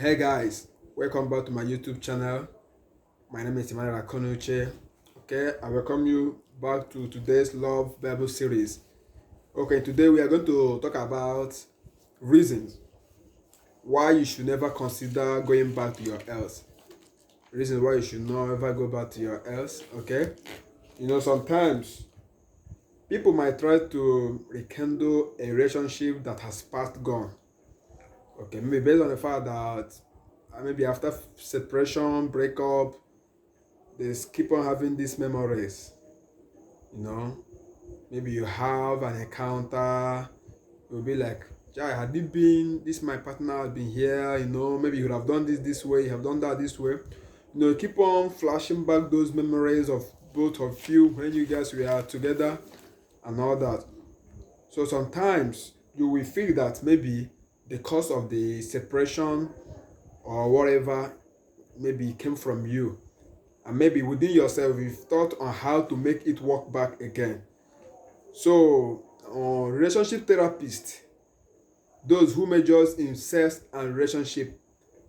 Hey guys, welcome back to my YouTube channel. My name is Emmanuel Akonuche. Okay, I welcome you back to today's Love Bible series. Okay, today we are going to talk about reasons why you should never consider going back to your ex. Reasons why you should never go back to your ex. Okay, sometimes people might try to rekindle a relationship that has passed gone. Okay, maybe based on the fact that maybe after separation, breakup, they keep on having these memories. You know, maybe you have an encounter, you'll be like, yeah, had it been this my partner had been here, maybe you would have done this way, you have done that this way. Keep on flashing back those memories of both of you when you guys were together and all that. So sometimes you will feel that maybe the cause of the separation or whatever maybe came from you, and maybe within yourself you've thought on how to make it work back again. So relationship therapists, those who measures in sex and relationship,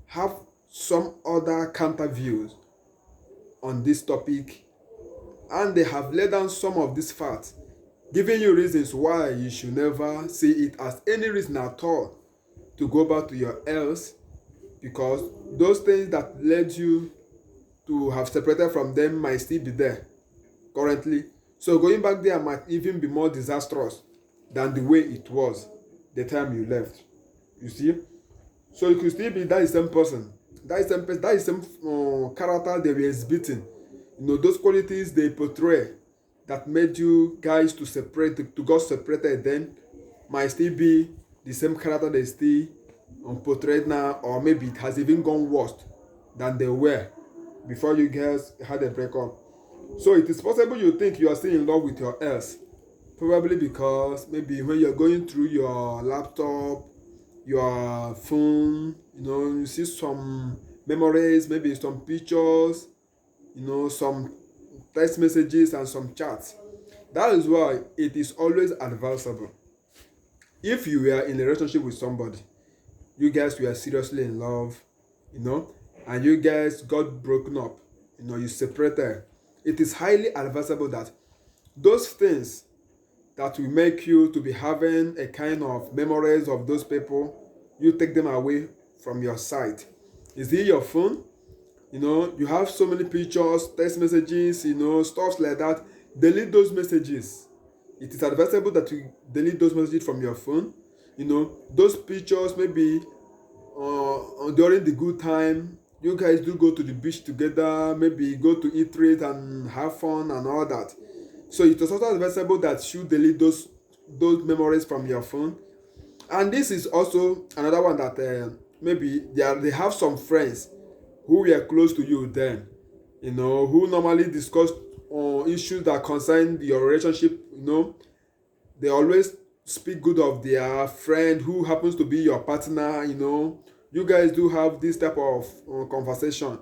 have some other counter views on this topic, and they have laid down some of these facts, giving you reasons why you should never see it as any reason at all to go back to your ex, because those things that led you to have separated from them might still be there currently. So going back there might even be more disastrous than the way it was the time you left. You see? So you could still be that same person, that same character they were exhibiting. Those qualities they portray that made you guys to separate, to got separated then, might still be the same character they still portrayed now, or maybe it has even gone worse than they were before you guys had a breakup. So it is possible you think you are still in love with your ex, probably because maybe when you're going through your laptop, your phone, you see some memories, maybe some pictures, some text messages and some chats. That is why it is always advisable, if you were in a relationship with somebody, you guys were seriously in love, you know, and you guys got broken up, you separated, it is highly advisable that those things that will make you to be having a kind of memories of those people, you take them away from your side. Is it your phone? You have so many pictures, text messages, stuff like that. Delete those messages. It is advisable that you delete those messages from your phone. Those pictures, maybe during the good time, you guys do go to the beach together, maybe go to eat it and have fun and all that. So it is also advisable that you delete those memories from your phone. And this is also another one that maybe they have some friends who were close to you then, who normally discuss issues that concern your relationship. They always speak good of their friend who happens to be your partner. You guys do have this type of conversation.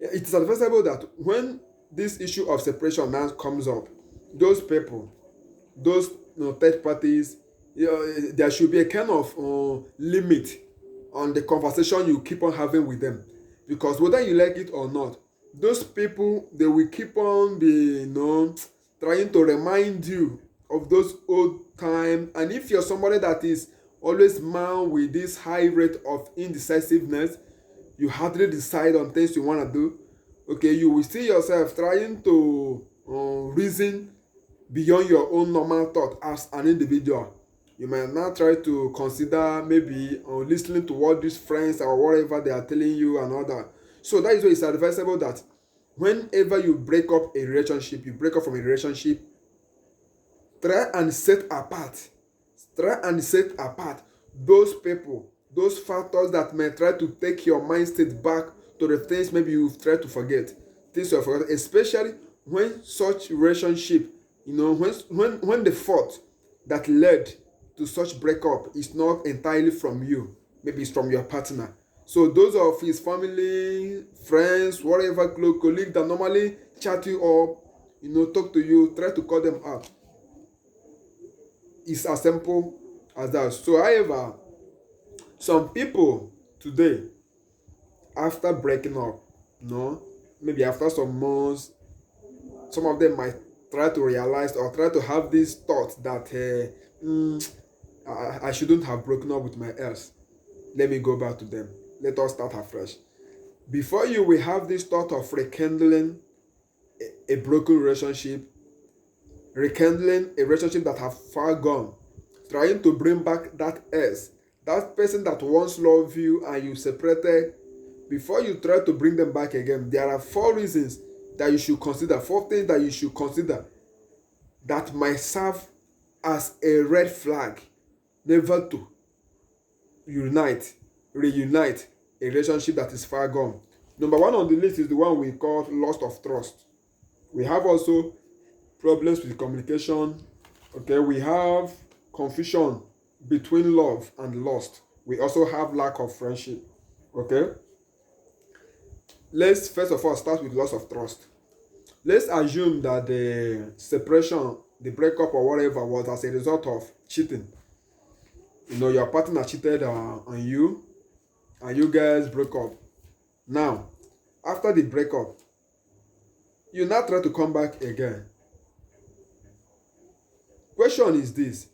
It is advisable that when this issue of separation now comes up, those people, those third parties, there should be a kind of limit on the conversation you keep on having with them, because whether you like it or not, those people, they will keep on be trying to remind you of those old time. And if you're somebody that is always man with this high rate of indecisiveness, you hardly decide on things you want to do, okay, you will see yourself trying to reason beyond your own normal thought as an individual. You might now try to consider maybe listening to what these friends or whatever they are telling you and all that. So that is why it's advisable that whenever you break up a relationship, you break up from a relationship, try and set apart, those people, those factors that may try to take your mind state back to the things maybe you've tried to forget, things you have forgotten, especially when such relationship, when the fault that led to such breakup is not entirely from you, maybe it's from your partner. So those of his family, friends, whatever, colleague that normally chat you up, talk to you, try to call them out. It's as simple as that. So however, some people today, after breaking up, no, maybe after some months, some of them might try to realize or try to have this thought that I shouldn't have broken up with my ex. Let me go back to them. Let us start afresh. Before you will have this thought of rekindling a broken relationship, rekindling a relationship that have far gone, trying to bring back that ex, that person that once loved you and you separated. Before you try to bring them back again, there are four reasons that you should consider, four things that you should consider that might serve as a red flag never to reunite a relationship that is far gone. Number one on the list is the one we call loss of trust. We have also problems with communication. Okay, we have confusion between love and lust. We also have lack of friendship. Okay, let's first of all start with loss of trust. Let's assume that the separation, the breakup or whatever was as a result of cheating. You know, your partner cheated on you and you guys broke up. Now, after the breakup, you now try to come back again. Question is this: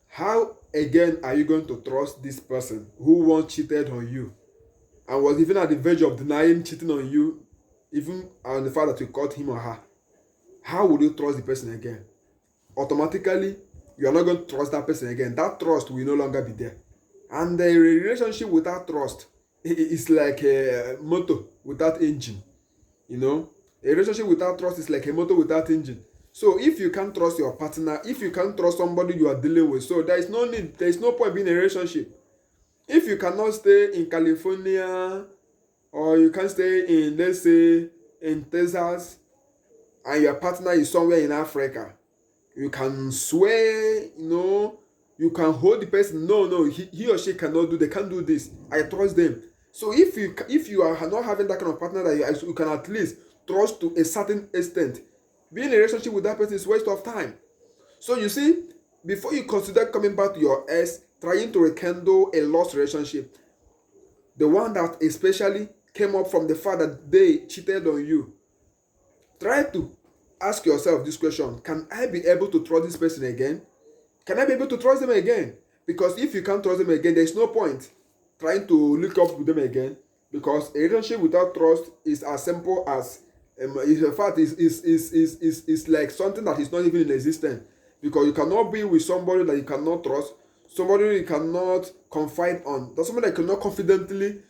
how again are you going to trust this person who once cheated on you and was even at the verge of denying cheating on you, even on the fact that you caught him or her? How would you trust the person again? Automatically, you are not going to trust that person again. That trust will no longer be there. And a relationship without trust is like a motor without engine. You know, a relationship without trust is like a motor without engine. So if you can't trust your partner, if you can't trust somebody you are dealing with, so there is no need, there is no point being in a relationship. If you cannot stay in California or you can stay in, let's say, in Texas, and your partner is somewhere in Africa, you can swear, you know, you can hold the person. No, he or she cannot do, they can't do this. I trust them. So if you are not having that kind of partner that you can at least trust to a certain extent, being in a relationship with that person is a waste of time. So you see, before you consider coming back to your ex, trying to rekindle a lost relationship, the one that especially came up from the fact that they cheated on you, try to ask yourself this question: can I be able to trust this person again? Can I be able to trust them again? Because if you can't trust them again, there's no point trying to link up with them again, because a relationship without trust is as simple as in fact is like something that is not even in existence, because you cannot be with somebody that you cannot trust, somebody you cannot confide on, that's somebody that you cannot confidently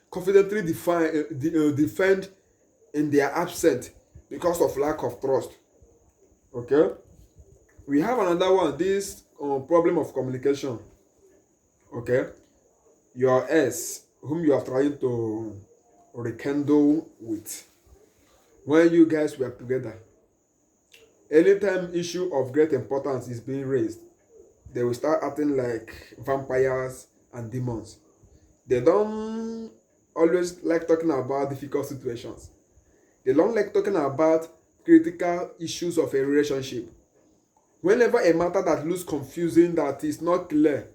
defend in their absence because of lack of trust. Okay, we have another one, this problem of communication. Okay, your ex whom you are trying to rekindle with, when you guys were together, anytime issue of great importance is being raised, they will start acting like vampires and demons. They don't always like talking about difficult situations. They don't like talking about critical issues of a relationship. Whenever a matter that looks confusing, that is not clear,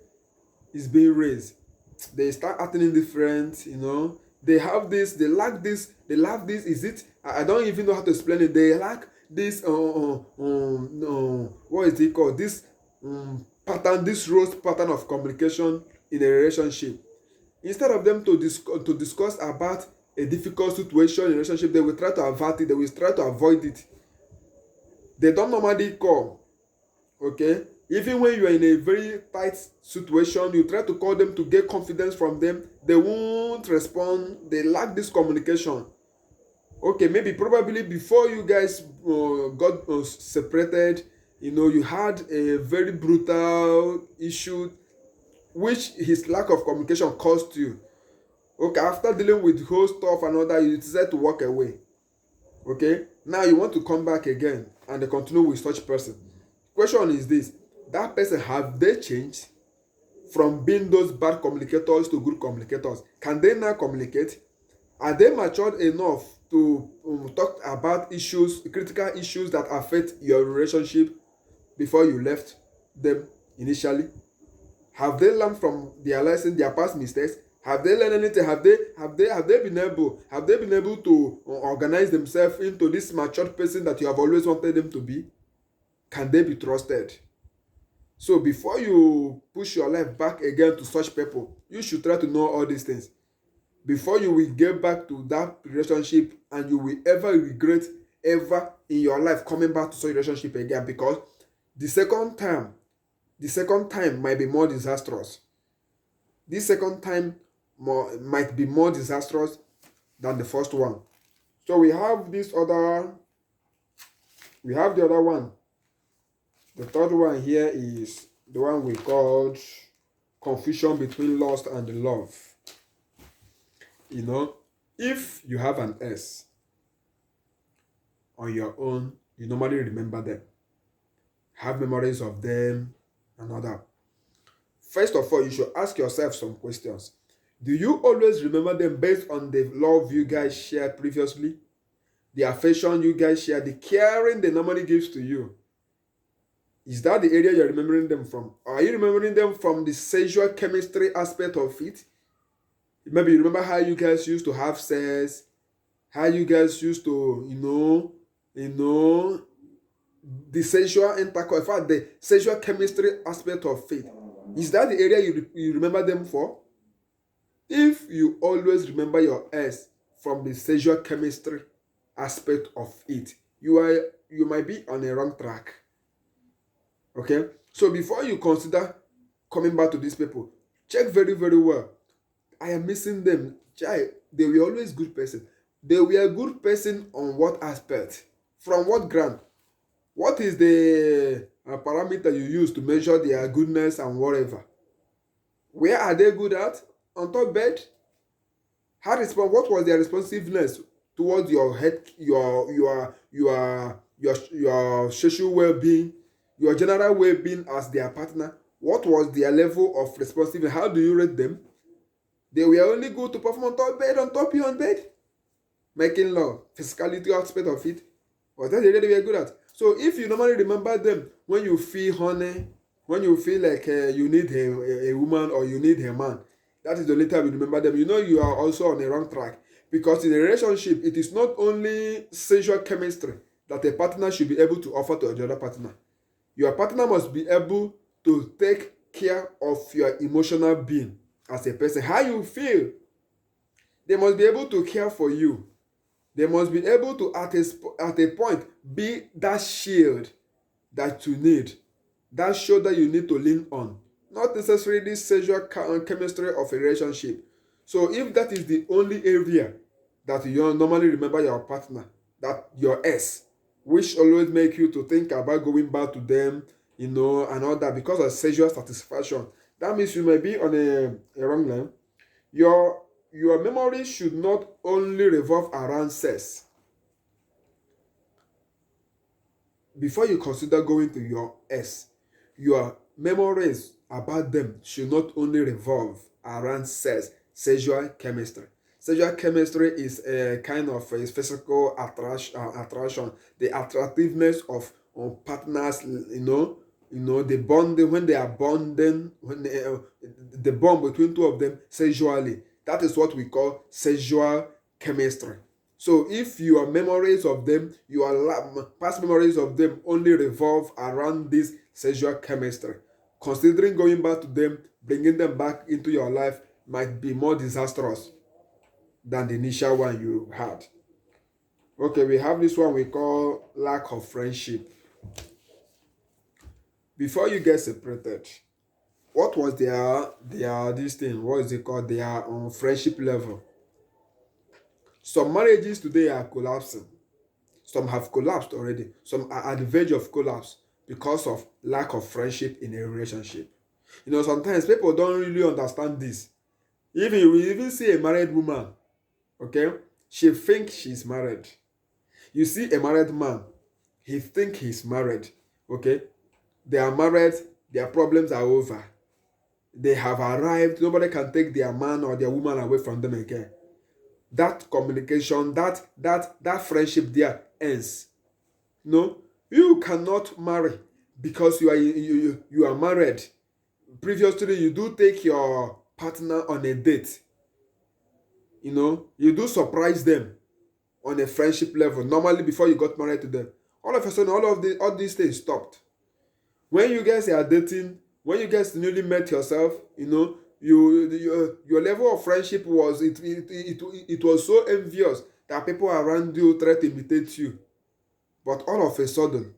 is being raised, they start acting indifferent, you know. They have this, they lack this, they lack this. Is it? I don't even know how to explain it. They lack this, what is it called? This pattern, this rose pattern of communication in a relationship. Instead of them to discuss about a difficult situation in a relationship, they will try to avert it, they will try to avoid it. They don't normally call. Okay, even when you are in a very tight situation, you try to call them to get confidence from them, they won't respond. They lack this communication. Okay, maybe probably before you guys got separated, you know, you had a very brutal issue which his lack of communication cost you. Okay, after dealing with whole stuff and all that, you decide to walk away. Okay, now you want to come back again and they continue with such person. Question is this: that person, have they changed from being those bad communicators to good communicators? Can they now communicate? Are they matured enough to talk about issues, critical issues that affect your relationship before you left them initially? Have they learned from their lesson, their past mistakes? Have they learned anything? Have they been able to organize themselves into this matured person that you have always wanted them to be? Can they be trusted? So before you push your life back again to such people, you should try to know all these things before you will get back to that relationship, and you will ever regret ever in your life coming back to such relationship again, because the second time might be more disastrous. This second time might be more disastrous than the first one. So we have the other one. The third one here is the one we called confusion between lust and love. You know, if you have an S on your own, you normally remember them, have memories of them, and all that. First of all, you should ask yourself some questions. Do you always remember them based on the love you guys shared previously? The affection you guys share, the caring they normally gives to you? Is that the area you're remembering them from? Or are you remembering them from the sexual chemistry aspect of it? Maybe you remember how you guys used to have sex, how you guys used to, the sexual intercourse, in fact, the sexual chemistry aspect of it. Is that the area you remember them for? If you always remember your ex from the sexual chemistry aspect of it, you might be on a wrong track. Okay? So before you consider coming back to these people, check very, very well. I am missing them. They were always good person. They were a good person on what aspect? From what ground? What is the parameter you use to measure their goodness and whatever? Where are they good at? On top bed? What was their responsiveness towards your head, your social well-being, your general well-being as their partner? What was their level of responsiveness? How do you rate them? They were only good to perform on top you on bed, making love, physicality aspect of it. Was that the area they were good at? So if you normally remember them when you feel honey, when you feel like you need a woman or you need a man, that is the only time you remember them. You know you are also on a wrong track. Because in a relationship, it is not only sexual chemistry that a partner should be able to offer to the other partner. Your partner must be able to take care of your emotional being as a person. How you feel. They must be able to care for you. They must be able to, at a point, be that shield that you need, that shoulder you need to lean on. Not necessarily sexual chemistry of a relationship. So if that is the only area that you normally remember your partner, that your ex, which always make you to think about going back to them, and all that because of sexual satisfaction, that means you may be on a wrong line. Your memory should not only revolve around sex. Before you consider going to your ex, your memories about them should not only revolve around sex, sexual chemistry. Sexual chemistry is a kind of a physical attraction, the attractiveness of partners, the bonding, when they are bonding, when the bond between two of them sexually. That is what we call sexual chemistry. So if your memories of them, your past memories of them only revolve around this sexual chemistry, considering going back to them, bringing them back into your life might be more disastrous than the initial one you had. Okay, we have this one we call lack of friendship. Before you get separated, what was this thing? What is it called? Their friendship level. Some marriages today are collapsing. Some have collapsed already. Some are at the verge of collapse because of lack of friendship in a relationship. Sometimes people don't really understand this. You will even see a married woman, okay? She thinks she's married. You see a married man, he thinks he's married, okay? They are married, their problems are over. They have arrived. Nobody can take their man or their woman away from them again. That communication, that friendship there ends. No, you cannot marry because you are married. Previously, you do take your partner on a date. You do surprise them on a friendship level normally before you got married to them. All of a sudden, all these things stopped. When you guys are dating, when you guys newly met yourself, your level of friendship was it was so envious that people around you try to imitate you. But all of a sudden,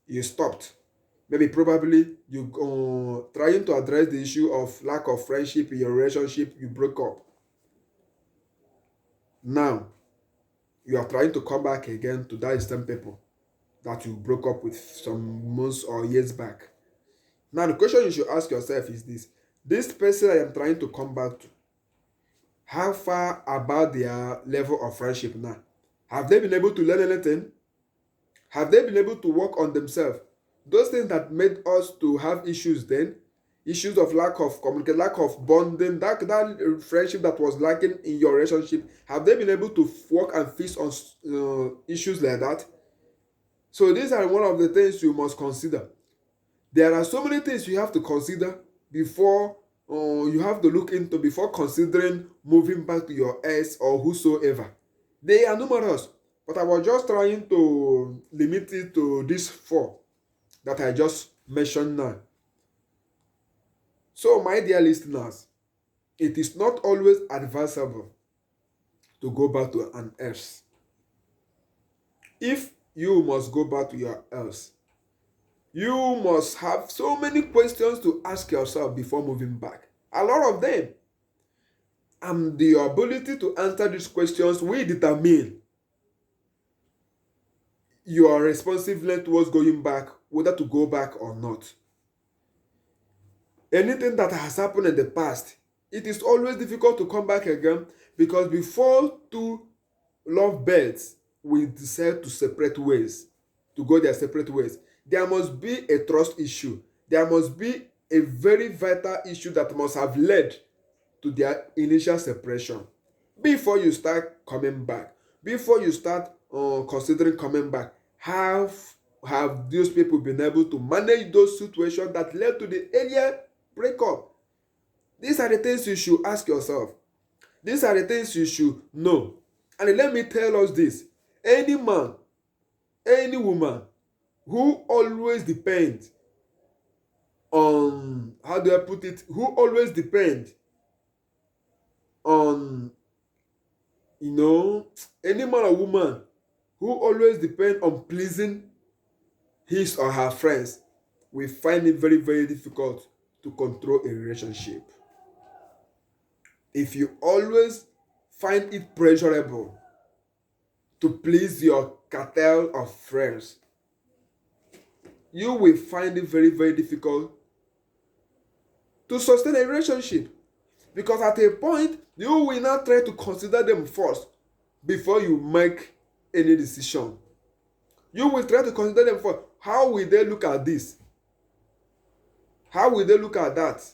you stopped. Maybe probably you trying to address the issue of lack of friendship in your relationship, you broke up. Now you are trying to come back again to that same people that you broke up with some months or years back. Now the question you should ask yourself is this person I am trying to come back to, how far about their level of friendship now? Have they been able to learn anything? Have they been able to work on themselves? Those things that made us to have issues then, issues of lack of communication, lack of bonding, that friendship that was lacking in your relationship, have they been able to work and fix on issues like that? So these are one of the things you must consider. There are so many things you have to consider before you have to look into before considering moving back to your ex or whosoever. They are numerous, but I was just trying to limit it to these four that I just mentioned now. So, my dear listeners, it is not always advisable to go back to an ex. If you must go back to your ex, you must have so many questions to ask yourself before moving back. A lot of them. And the ability to answer these questions will determine your responsiveness towards going back, whether to go back or not. Anything that has happened in the past, it is always difficult to come back again, because before two lovebirds will decide to separate ways, to go their separate ways, there must be a trust issue. There must be a very vital issue that must have led to their initial separation before you start coming back. Before you start considering coming back, have those people been able to manage those situations that led to the earlier breakup? These are the things you should ask yourself. These are the things you should know. And let me tell us this: any man, any woman who always depends on, how do I put it, who always depend on, any man or woman who always depend on pleasing his or her friends will find it very, very difficult to control a relationship. If you always find it pleasurable to please your cartel of friends, you will find it very, very difficult to sustain a relationship. Because at a point, you will not try to consider them first before you make any decision. You will try to consider them first. How will they look at this? How will they look at that?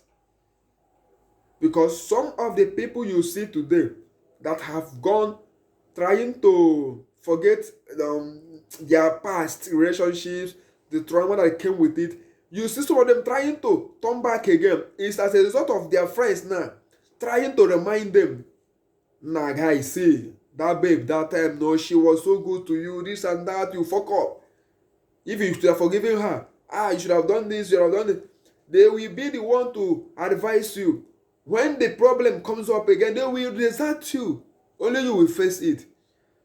Because some of the people you see today that have gone trying to forget their past relationships, the trauma that came with it, you see some of them trying to turn back again. It's as a result of their friends now trying to remind them, nah, guys, see, that babe, that time, no, she was so good to you, this and that, you fuck up. If you should have forgiven her, you should have done this, you should have done it. They will be the one to advise you. When the problem comes up again, they will desert you. Only you will face it.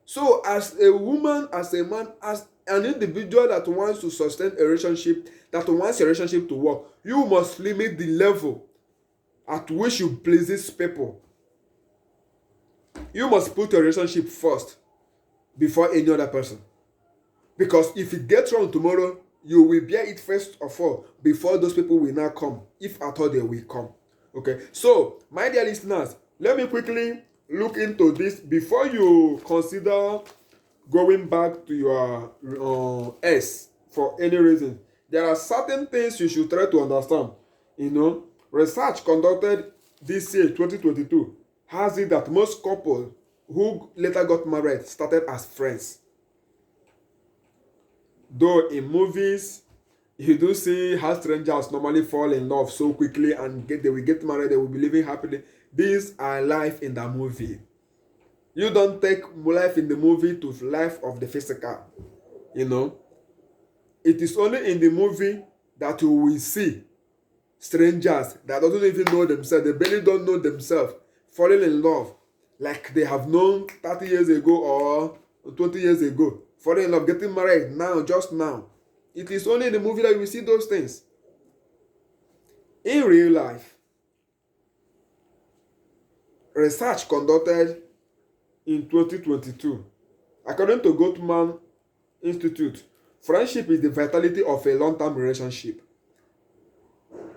So as a woman, as a man, as an individual that wants to sustain a relationship, that wants your relationship to work, you must limit the level at which you please these people. You must put your relationship first before any other person. Because if it gets wrong tomorrow, you will bear it first of all before those people will now come, if at all they will come. Okay, so my dear listeners, let me quickly look into this before you consider going back to your ex for any reason. There are certain things you should try to understand. Research conducted this year, 2022, has it that most couples who later got married started as friends. Though in movies, you do see how strangers normally fall in love so quickly and they will get married, they will be living happily. These are life in the movie. You don't take life in the movie to life of the physical. You know, it is only in the movie that you will see strangers that don't even know themselves. They barely don't know themselves, falling in love like they have known 30 years ago or 20 years ago. Falling in love, getting married now, just now. It is only in the movie that you will see those things. In real life, research conducted in 2022, according to Gottman Institute, friendship is the vitality of a long-term relationship.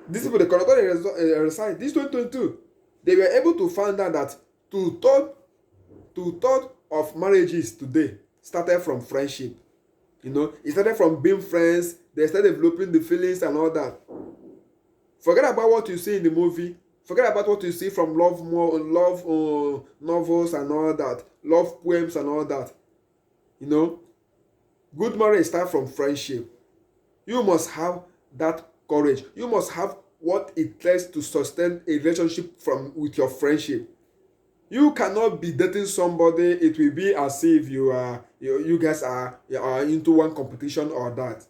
These people, they conducted a research this 2022. They were able to find out that two-thirds of marriages today started from friendship. You know, it started from being friends. They started developing the feelings and all that. Forget about what you see in the movie. Forget about what you see from love novels and all that, love poems and all that. You know, good marriage starts from friendship. You must have that courage. You must have what it takes to sustain a relationship with your friendship. You cannot be dating somebody. It will be as if you guys are into one competition or that.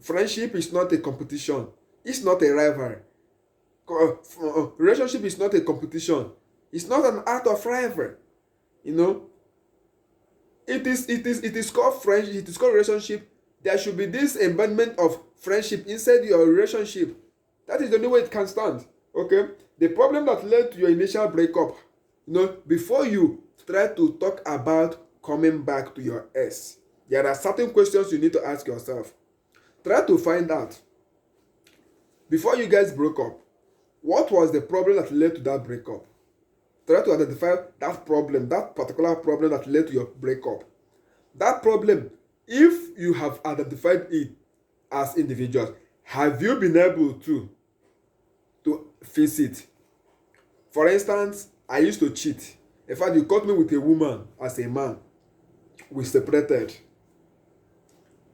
Friendship is not a competition. It's not a rivalry. Relationship is not a competition. It's not an art of rivalry. You know, it is called friendship. It is called relationship. There should be this embodiment of friendship inside your relationship. That is the only way it can stand. Okay. The problem that led to your initial breakup, you know, before you try to talk about coming back to your ex, there are certain questions you need to ask yourself. Try to find out, before you guys broke up, what was the problem that led to that breakup? Try to identify that problem, that particular problem that led to your breakup. That problem, if you have identified it as individuals, have you been able to fix it? For instance, I used to cheat. In fact, you caught me with a woman as a man. We separated.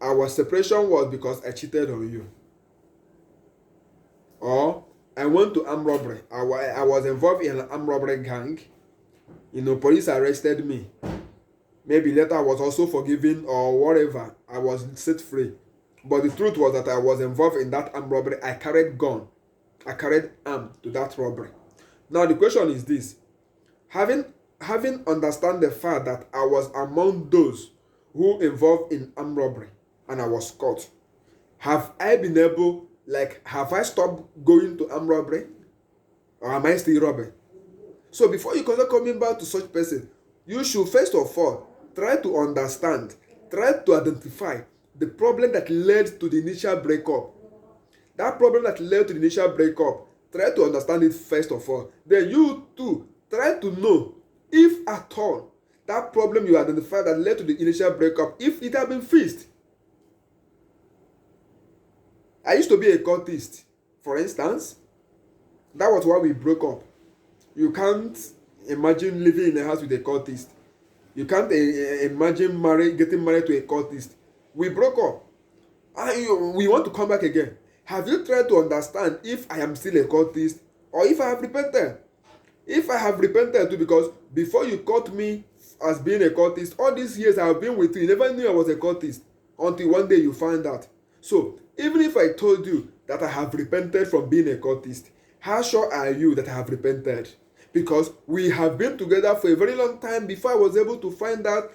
Our separation was because I cheated on you. Or I went to armed robbery. I was involved in an armed robbery gang. You know, police arrested me. Maybe later I was also forgiven or whatever. I was set free. But the truth was that I was involved in that armed robbery. I carried gun. I carried arm to that robbery. Now the question is this. Having understand the fact that I was among those who involved in armed robbery and I was caught, have I been able, have I stopped going to armed robbery? Or am I still robbing? So before you consider coming back to such person, you should first of all try to understand, try to identify the problem that led to the initial breakup. That problem that led to the initial breakup, try to understand it first of all. Then you too, try to know if at all that problem you identified that led to the initial breakup, if it had been fixed. I used to be a cultist, for instance. That was why we broke up. You can't imagine living in a house with a cultist. You can't imagine getting married to a cultist. We broke up. And we want to come back again. Have you tried to understand if I am still a cultist or if I have repented? If I have repented too, because before you caught me as being a cultist, all these years I have been with you never knew I was a cultist until one day you find out. So even if I told you that I have repented from being a cultist, how sure are you that I have repented? Because we have been together for a very long time before I was able to find out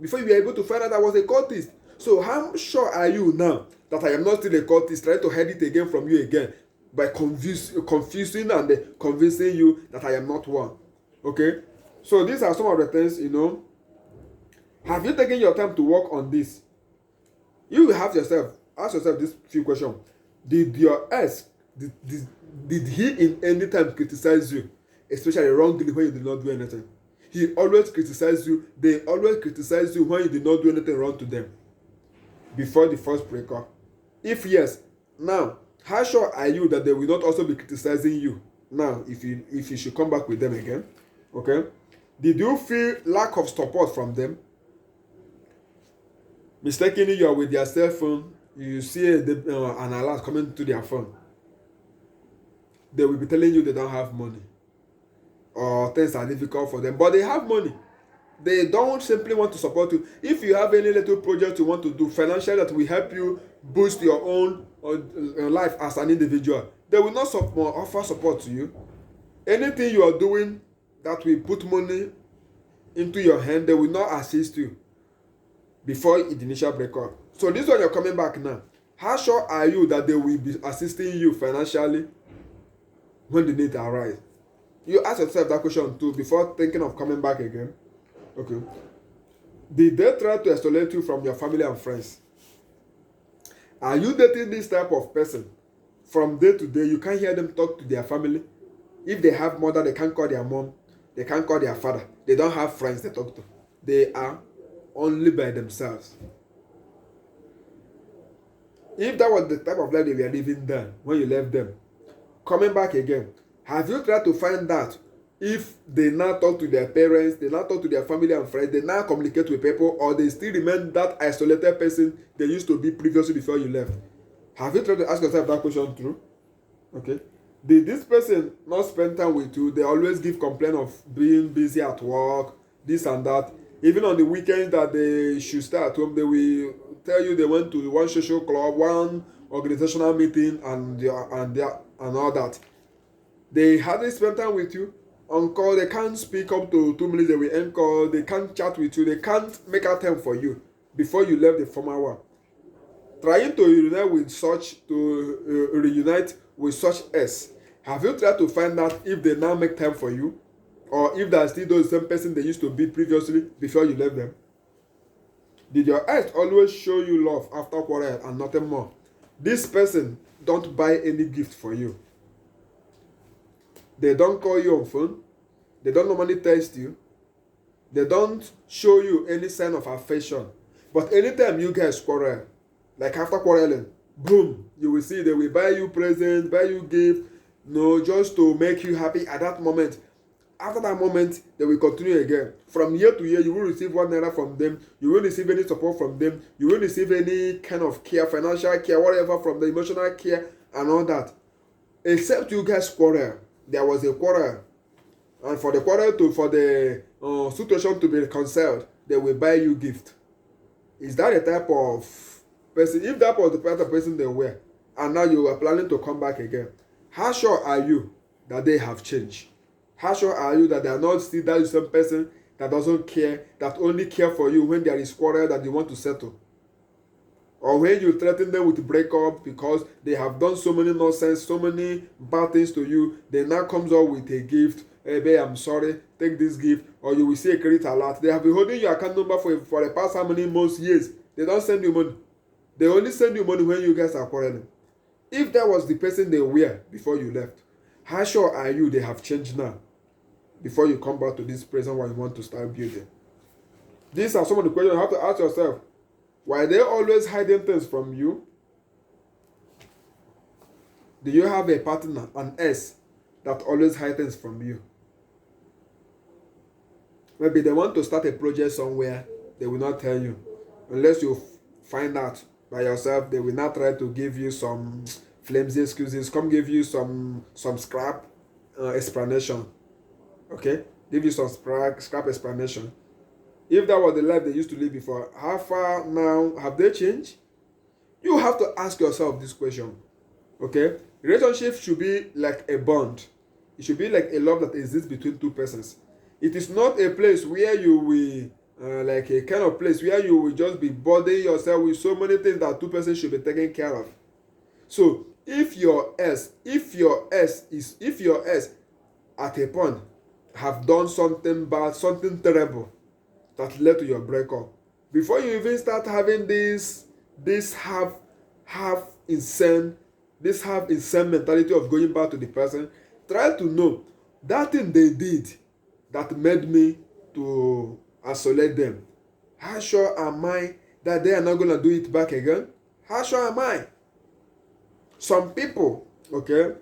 before you were able to find out I was a cultist. So how sure are you now that I am not still a cultist, trying to hide it again from you again by confusing and convincing you that I am not one? Okay? So these are some of the things, you know. Have you taken your time to work on this? You will have ask yourself this few questions. Did your ex, did he in any time criticize you, especially wrongly when you did not do anything? He always criticized you. They always criticize you when you did not do anything wrong to them before the first breakup. If yes, now how sure are you that they will not also be criticizing you now if you should come back with them again? Okay? Did you feel lack of support from them? Mistakenly, you are with their cell phone, you see an alert coming to their phone. They will be telling you they don't have money. or things are difficult for them, but they have money. They don't simply want to support you. If you have any little project you want to do financially that will help you boost your own life as an individual, they will not offer support to you. Anything you are doing that will put money into your hand, they will not assist you before the initial breakup. So this one you're coming back now. How sure are you that they will be assisting you financially when the need arise? You ask yourself that question too before thinking of coming back again. Okay. Did they try to isolate you from your family and friends? Are you dating this type of person? From day to day, you can't hear them talk to their family. If they have mother, they can't call their mom. They can't call their father. They don't have friends they talk to. They are only by themselves. If that was the type of life they were living then, when you left them, coming back again, have you tried to find out if they now talk to their parents, they now talk to their family and friends, they now communicate with people, or they still remain that isolated person they used to be previously before you left? Have you tried to ask yourself that question through? Okay. Did this person not spend time with you? They always give complaint of being busy at work, this and that. Even on the weekends that they should stay at home, they will tell you they went to one social club, one organizational meeting, and all that. They hardly spend time with you. On call, they can't speak up to 2 minutes, they will end call, they can't chat with you, they can't make a time for you before you left the former one. Trying to reunite with such S, have you tried to find out if they now make time for you, or if they are still those same person they used to be previously before you left them? Did your ex always show you love after quarrel and nothing more? This person don't buy any gift for you. They don't call you on phone. They don't normally text you. They don't show you any sign of affection. But anytime you guys quarrel, like after quarreling, boom, you will see they will buy you presents, buy you gift, just to make you happy at that moment. After that moment, they will continue again. From year to year, you will receive ₦1 from them. You won't receive any support from them. You won't receive any kind of care, financial care, whatever, from the emotional care and all that. Except you guys quarrel. There was a quarrel. And for the situation to be reconciled, they will buy you gift. Is that the type of person? If that was the type of person they were, and now you are planning to come back again, how sure are you that they have changed? How sure are you that they are not still that same person that doesn't care, that only care for you when there is quarrel that you want to settle? Or when you threaten them with breakup because they have done so many nonsense, so many bad things to you, they now comes up with a gift. Hey, babe, I'm sorry, take this gift. Or you will see a credit alert. They have been holding your account number for the past how many months, years. They don't send you money. They only send you money when you guys are quarreling. If that was the person they were before you left, how sure are you they have changed now before you come back to this present one you want to start building? These are some of the questions you have to ask yourself. Why are they always hiding things from you? Do you have a partner, an S, that always hides things from you? Maybe they want to start a project somewhere, they will not tell you. Unless you find out by yourself, they will not try to give you some flimsy excuses, come give you some scrap explanation. Okay? Give you some scrap explanation. If that was the life they used to live before, how far now have they changed? You have to ask yourself this question. Okay? Relationship should be like a bond. It should be like a love that exists between two persons. It is not a place where you will, like a kind of place where you will just be burdening yourself with so many things that two persons should be taken care of. So, if your S at a point have done something bad, something terrible, that led to your breakup, before you even start having this half insane mentality of going back to the person, try to know that thing they did that made me to isolate them. How sure am I that they are not going to do it back again? How sure am I? Some people, okay,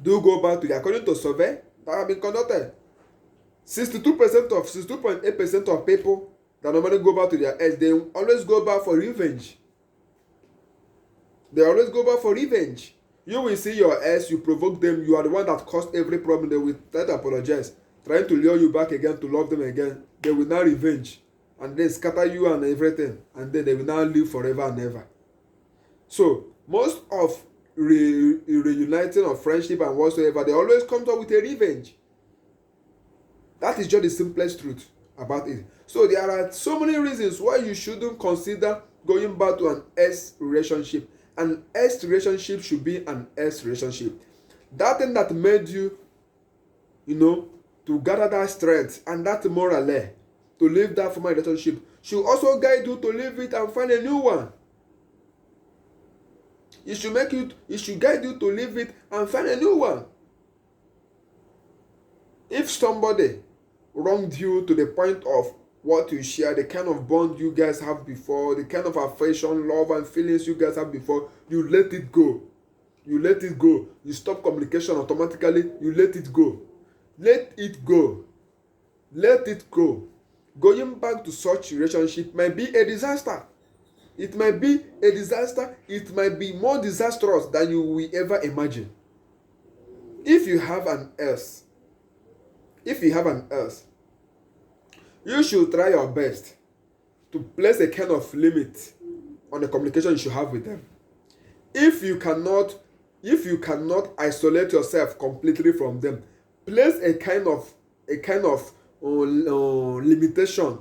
do go back to the, according to survey that have been conducted, 62.8% of people that normally go back to their ex, they always go back for revenge. They always go back for revenge. You will see your ex, you provoke them, you are the one that caused every problem. They will try to apologize, trying to lure you back again to love them again. They will now revenge and then scatter you and everything, and then they will now live forever and ever. So most of reuniting of friendship and whatsoever, they always come up with a revenge. That is just the simplest truth about it. So there are so many reasons why you shouldn't consider going back to an ex relationship. An ex relationship should be an ex relationship. That thing that made you, to gather that strength and that morale to leave that former relationship should also guide you to leave it and find a new one. It should guide you to leave it and find a new one. If somebody wronged you to the point of what you share, the kind of bond you guys have before, the kind of affection, love, and feelings you guys have before, you let it go. You let it go. You stop communication automatically. You let it go. Let it go. Let it go. Going back to such relationship might be a disaster. It might be a disaster. It might be more disastrous than you will ever imagine. If you have an ex, you should try your best to place a kind of limit on the communication you should have with them. If you cannot isolate yourself completely from them, place a kind of limitation.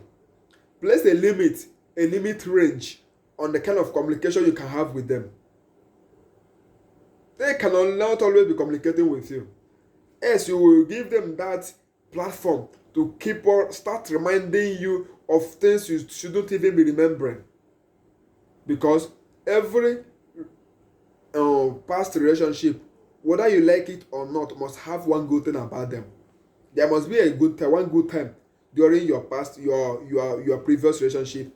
Place a limit range on the kind of communication you can have with them. They cannot always be communicating with you. Yes, you will give them that platform to start reminding you of things you shouldn't even be remembering. Because every past relationship, whether you like it or not, must have one good thing about them. There must be one good time during your previous relationship.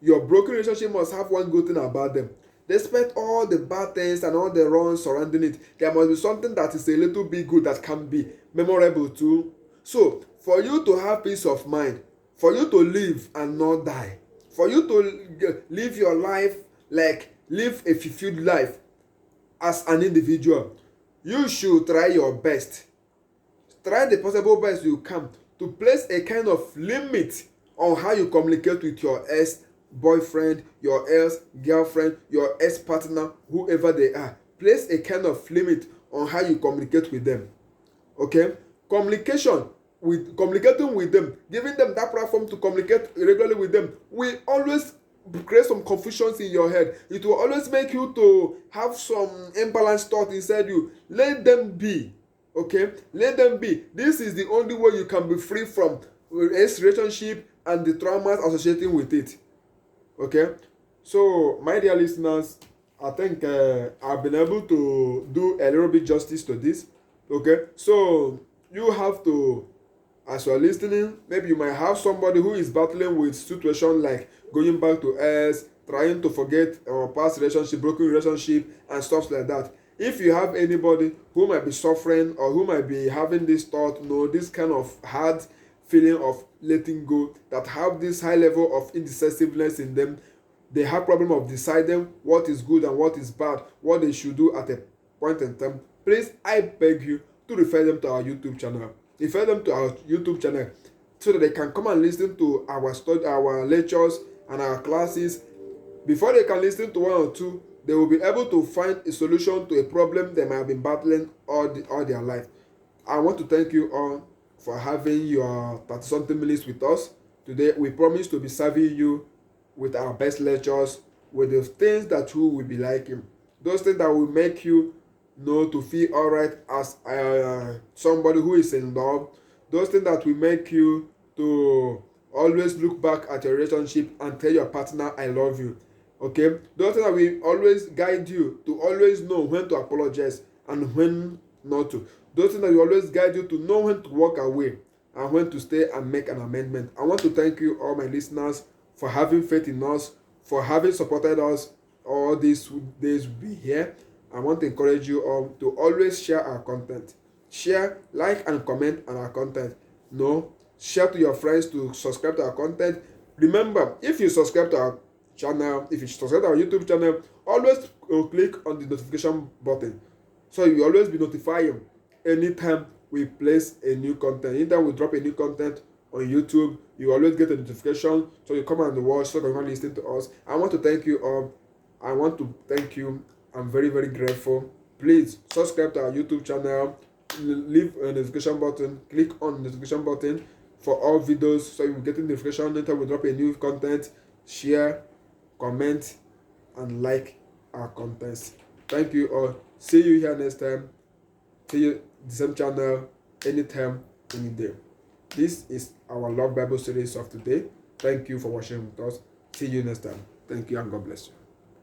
Your broken relationship must have one good thing about them. Despite all the bad things and all the wrongs surrounding it, there must be something that is a little bit good that can be memorable too. So, for you to have peace of mind, for you to live and not die, for you to live your life live a fulfilled life as an individual, you should try your best. Try the possible best you can to place a kind of limit on how you communicate with your ex-boyfriend, your ex-girlfriend, your ex-partner, whoever they are. Place a kind of limit on how you communicate with them. Okay? Communicating with them, giving them that platform to communicate regularly with them, will always create some confusions in your head. It will always make you to have some imbalanced thought inside you. Let them be. Okay? Let them be. This is the only way you can be free from a relationship and the traumas associated with it. Okay? So, my dear listeners, I think I've been able to do a little bit justice to this. Okay? So, you have to, as you are listening, maybe you might have somebody who is battling with situation like going back to ex, trying to forget our past relationship, broken relationship, and stuff like that. If you have anybody who might be suffering or who might be having this thought, this kind of hard feeling of letting go, that have this high level of indecisiveness in them, they have problem of deciding what is good and what is bad, what they should do at a point in time, please, I beg you to refer them to our YouTube channel. Refer them to our YouTube channel so that they can come and listen to our lectures and our classes. Before they can listen to one or two, they will be able to find a solution to a problem they might have been battling all their life. I want to thank you all for having your 30-something minutes with us. Today, we promise to be serving you with our best lectures, with the things that you will be liking. Those things that will make you to feel alright as somebody who is in love. Those things that will make you to always look back at your relationship and tell your partner, I love you. Okay? Those things that will always guide you to always know when to apologize and when not to. Those things that will always guide you to know when to walk away and when to stay and make an amendment. I want to thank you, all my listeners, for having faith in us, for having supported us all these days we be here. I want to encourage you all to always share our content. Share, like, and comment on our content. Share to your friends to subscribe to our content. Remember, if you subscribe to our channel, if you subscribe to our YouTube channel, always click on the notification button, so you will always be notified anytime we place a new content. Anytime we drop a new content on YouTube, you always get a notification, so you come and watch, so you can listen to us. I want to thank you all. I want to thank you. I'm very, very grateful. Please subscribe to our YouTube channel, leave a notification button, click on the notification button for all videos, so you will get a notification anytime we drop a new content. Share, comment, and like our contents. Thank you all. See you here next time. See you the same channel, anytime, any day. This is our Love Bible series of today. Thank you for watching with us. See you next time. Thank you and God bless you.